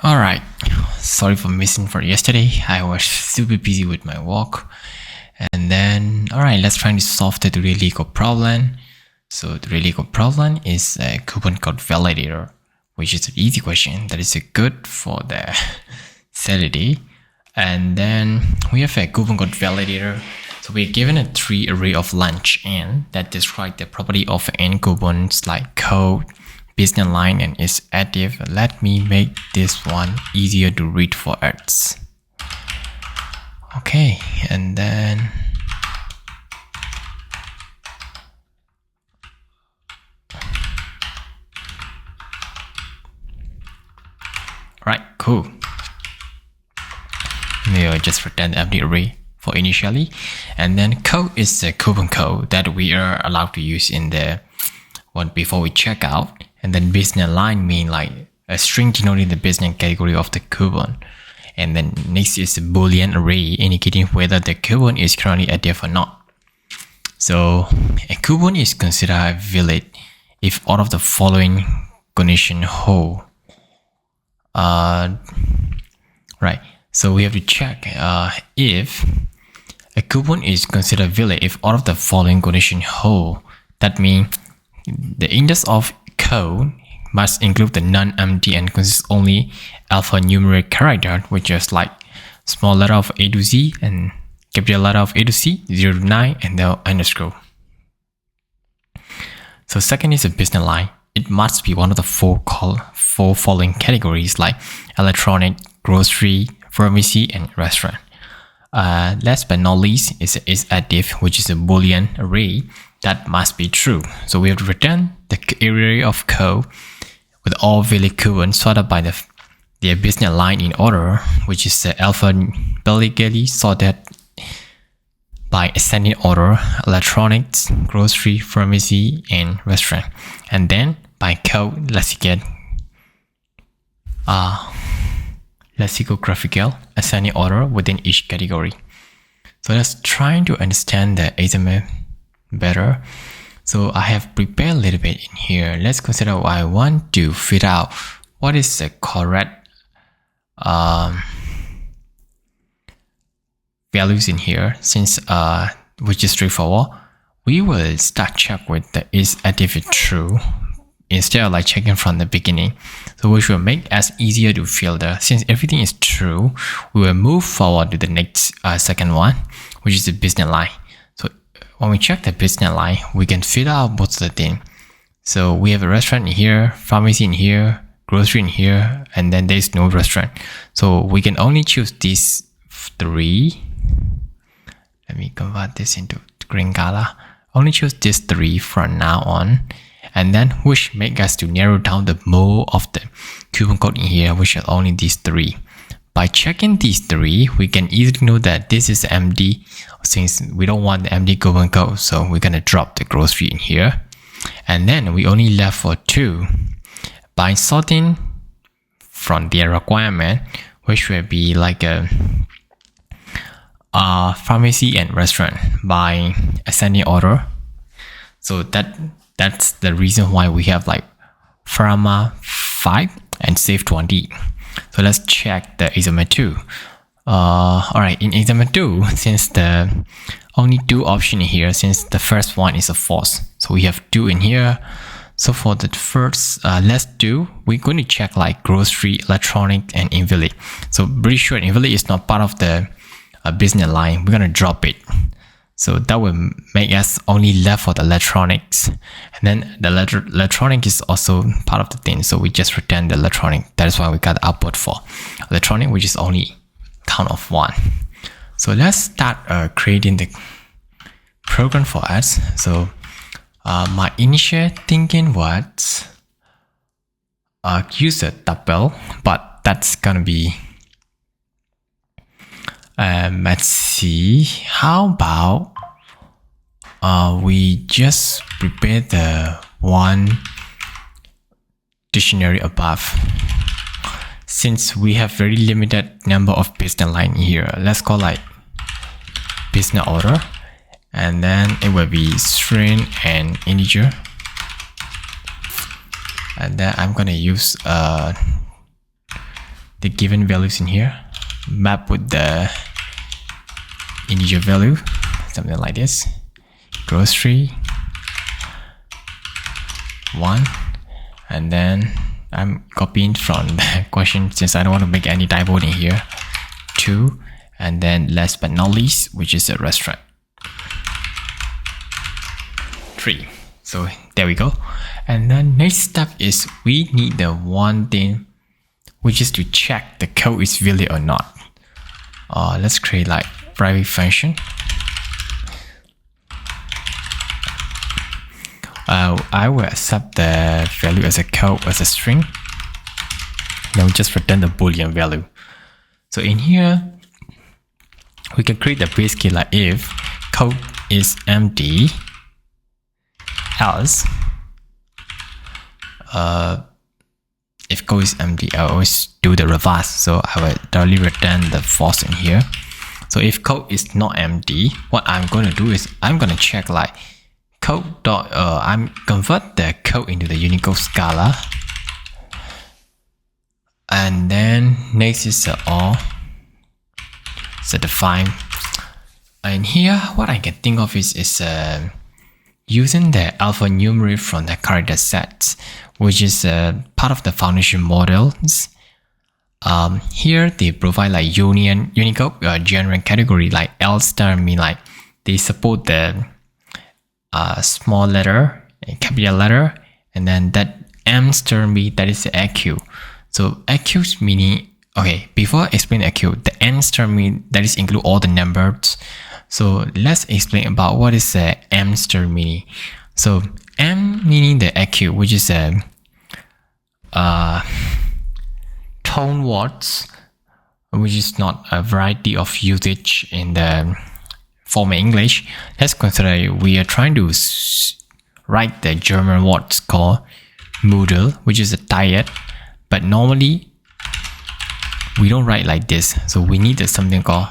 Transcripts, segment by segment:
Alright, sorry for missing for yesterday. I was super busy with my work. And then, alright, let's try to solve the Leetcode problem. So the Leetcode problem is a coupon code validator, which is an easy question that is good for the Saturday. And then we have a coupon code validator. So we're given a 3 array of lunch n that describe the property of n coupons like code, business line, and is additive. Let me make this one easier to read for us. Okay, and then right, cool. We'll just return the empty array for initially, and then code is the coupon code that we are allowed to use in the one before we check out. And then business line mean like a string denoting the business category of the coupon. And then next is a Boolean array indicating whether the coupon is currently additive or not. So a coupon is considered valid if all of the following conditions hold. Right. So we have to check if a coupon is considered valid if all of the following conditions hold. That means the index of code must include the non-empty and consists only alphanumeric character, which is like small letter of A to Z and capital letter of A to C, 0 to 9, and the underscore. So second is a business line. It must be one of the four following categories like electronic, grocery, pharmacy, and restaurant. Last but not least is additive, which is a Boolean array that must be true. So we have to return the array of code with all valid coupons sorted by their business line in order, which is alphabetically sorted by ascending order: electronics, grocery, pharmacy, and restaurant. And then by code, lexicographical ascending order within each category. So let's try to understand the XML better. So I have prepared a little bit in here. Let's consider what I want to figure out what is the correct values in here. Since which is straightforward, we will start check with the is additive true instead of like checking from the beginning. So which will make us easier to filter. Since everything is true, we will move forward to the next second one, which is the business line. So when we check the business line, we can filter out both of the things. So we have a restaurant in here, pharmacy in here, grocery in here, and then there's no restaurant. So we can only choose these 3. Let me convert this into green color. Only choose these 3 from now on. And then which make us to narrow down the mode of the coupon code in here, which are only these 3. By checking these 3, we can easily know that this is empty since we don't want the empty coupon code. So we're gonna drop the grocery in here. And then we only left for 2. By sorting from their requirement, which will be like a pharmacy and restaurant by ascending order. So that's the reason why we have like pharma 5 and save 20. So let's check the example 2. Alright, in example 2, since the only 2 options here, since the first one is a false, so we have 2 in here. So for the first, let's do, we're going to check like grocery, electronic, and invalid. So pretty sure invalid is not part of the business line. We're going to drop it. So that will make us only left for the electronics. And then the electronic is also part of the thing. So we just return the electronic. That is why we got the output for electronic, which is only count of 1. So let's start creating the program for us. So my initial thinking was use a double, but that's gonna be let's see, how about we just prepare the one dictionary above. Since we have very limited number of business line here, let's call like business order, and then it will be string and integer. And then I'm gonna use the given values in here, map with the integer value, something like this. Grocery 1, and then I'm copying from the question since I don't want to make any typo in here. 2, and then last but not least, which is a restaurant. 3. So there we go. And then next step is we need the one thing, which is to check the code is valid or not. Let's create like private function. I will accept the value as a code as a string. Then we just return the boolean value. So in here, we can create the base case like if code is empty, else if code is empty, I always do the reverse. So I will directly return the false in here. So if code is not empty, what I'm going to do is I'm going to check like code dot I'm convert the code into the Unicode Scala, and then next is all. So define, and here what I can think of is using the alphanumeric from the character sets, which is part of the foundation models. Here they provide like Unicode general category like L star, mean like they support the small letter, a capital letter, and then that M star mean that is the AQ. So AQ meaning, okay, before I explain AQ, the N star mean that is include all the numbers. So let's explain about what is the M star meaning. So M meaning the AQ, which is a tone words, which is not a variety of usage in the formal English. Let's consider we are trying to write the German words called Moodle, which is a diet, but normally we don't write like this. So we need something called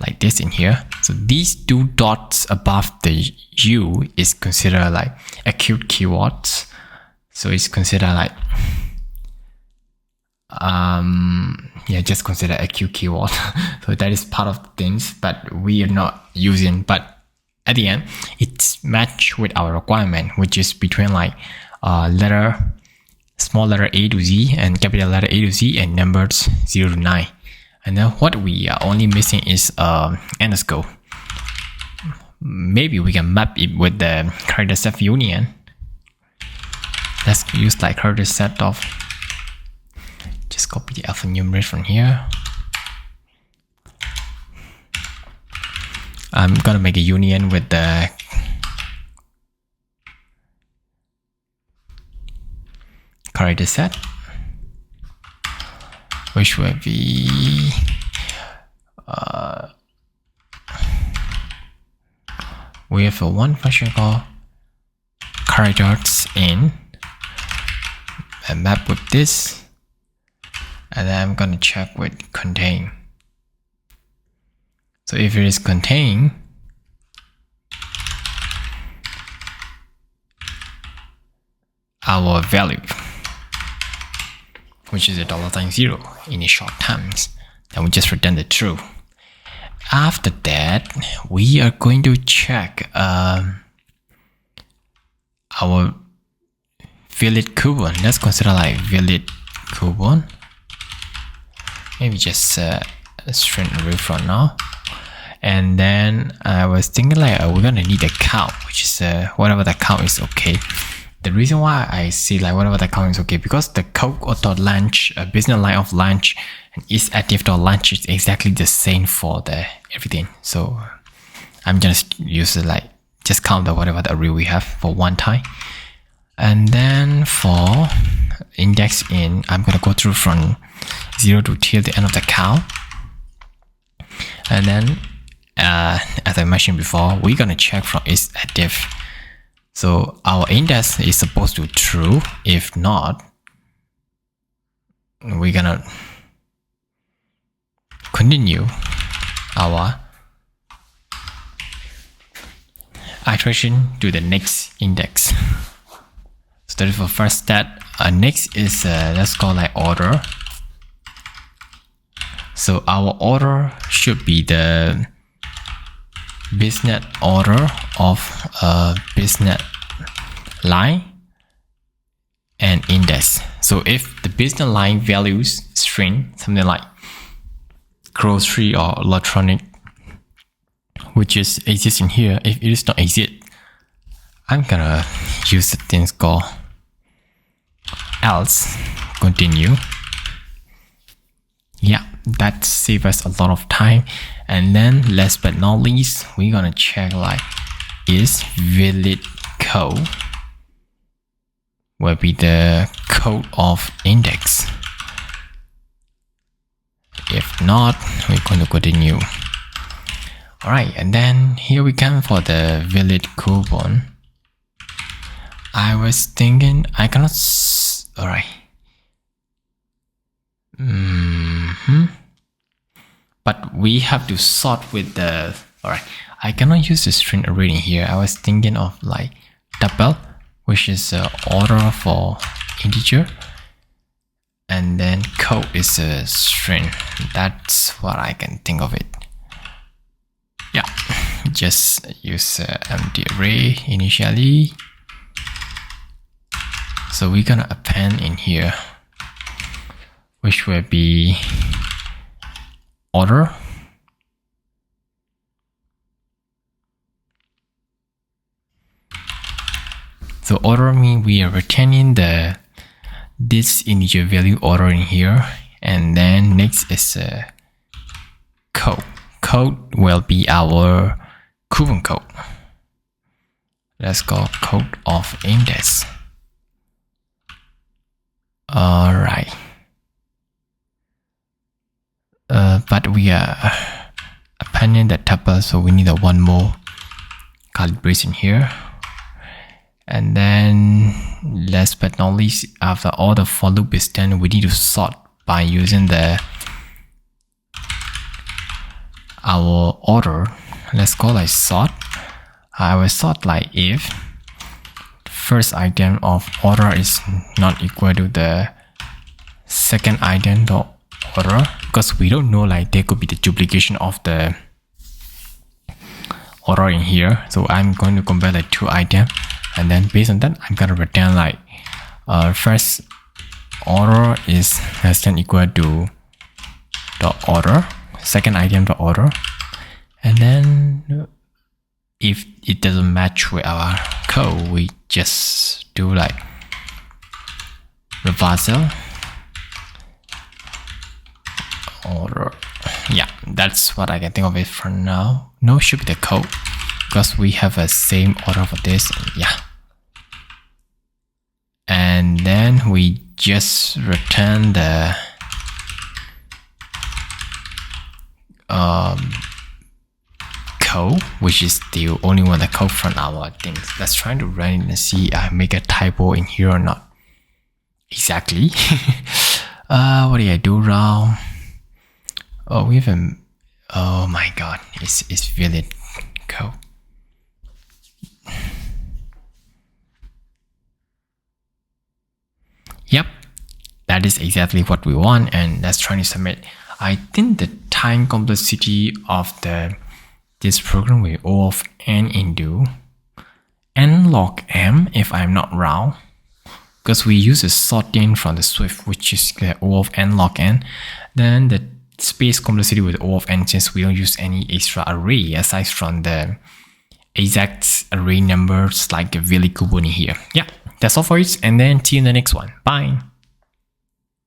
like this in here. So these two dots above the U is considered like acute keywords. So it's considered like just consider acute keyword. So that is part of things, but we are not using. But at the end, it's matched with our requirement, which is between like small letter A to Z and capital letter A to Z and numbers 0 to 9. And then what we are only missing is underscore. Maybe we can map it with the character set union. Let's use like character set of. Just copy the alphanumeric from here. I'm gonna make a union with the character set, which will be we have a one function called characters in, and map with this. And then I'm going to check with contain. So if it is contain, our value, which is a $0 in the short terms, then we just return the true. After that, we are going to check our valid coupon. Let's consider like valid coupon. Maybe just string array from now. And then I was thinking like we're gonna need a count, which is whatever the count is okay. The reason why I say like whatever the count is okay, because the Coke.lunch, business line of lunch, and isActive.lunch is exactly the same for the everything. So I'm just use it like just count the whatever the array we have for one time. And then for index in, I'm gonna go through from 0 to till the end of the count. And then as I mentioned before, we're gonna check from isActive. So our index is supposed to be true. If not, we're gonna continue our iteration to the next index. So that is for first step. Next is let's call like order. So our order should be the business order of a business line and index. So if the business line values string, something like grocery or electronic, which is exists in here, if it is not exist, I'm gonna use the things called else continue. Yeah, that saves us a lot of time. And then last but not least, we're gonna check like is valid code will be the code of index. If not, we're going to continue. Alright, and then here we come for the valid coupon. I was thinking I cannot. Alright. But we have to sort with the. Alright, I cannot use the string array in here. I was thinking of like tuple, which is the order for integer, and then code is a string. That's what I can think of it. Yeah, just use empty array initially. So we're gonna append in here, which will be order. So order means we are returning this integer value order in here, and then next is code. Code will be our coupon code. Let's go code of index. Alright. But we are appending the tuple, so we need one more calibration here. And then last but not least, after all the for loop is done, we need to sort by using our order. Let's go like sort. I will sort like if first item of order is not equal to the second item of order, because we don't know like there could be the duplication of the order in here. So I'm going to compare like two items, and then based on that I'm gonna return like first order is less than equal to the order, second item the order, and then if it doesn't match with our code, we just do like reversal order. Yeah, that's what I can think of it for now. No should be the code, because we have a same order for this. Yeah, and then we just return the code, which is the only one that code from our things. Let's try to run it and see I make a typo in here or not. Exactly. What did I do wrong? Oh, we have a. Oh my god, it's valid code. Yep, that is exactly what we want, and let's try to submit. I think the time complexity of this program will O of n into n log m, if I'm not wrong, because we use a sorting from the Swift, which is the O of n log n. Then the space complexity with O of n, since we don't use any extra array aside from the exact array numbers like a valid coupon here. Yeah, that's all for it, and then see you in the next one. Bye.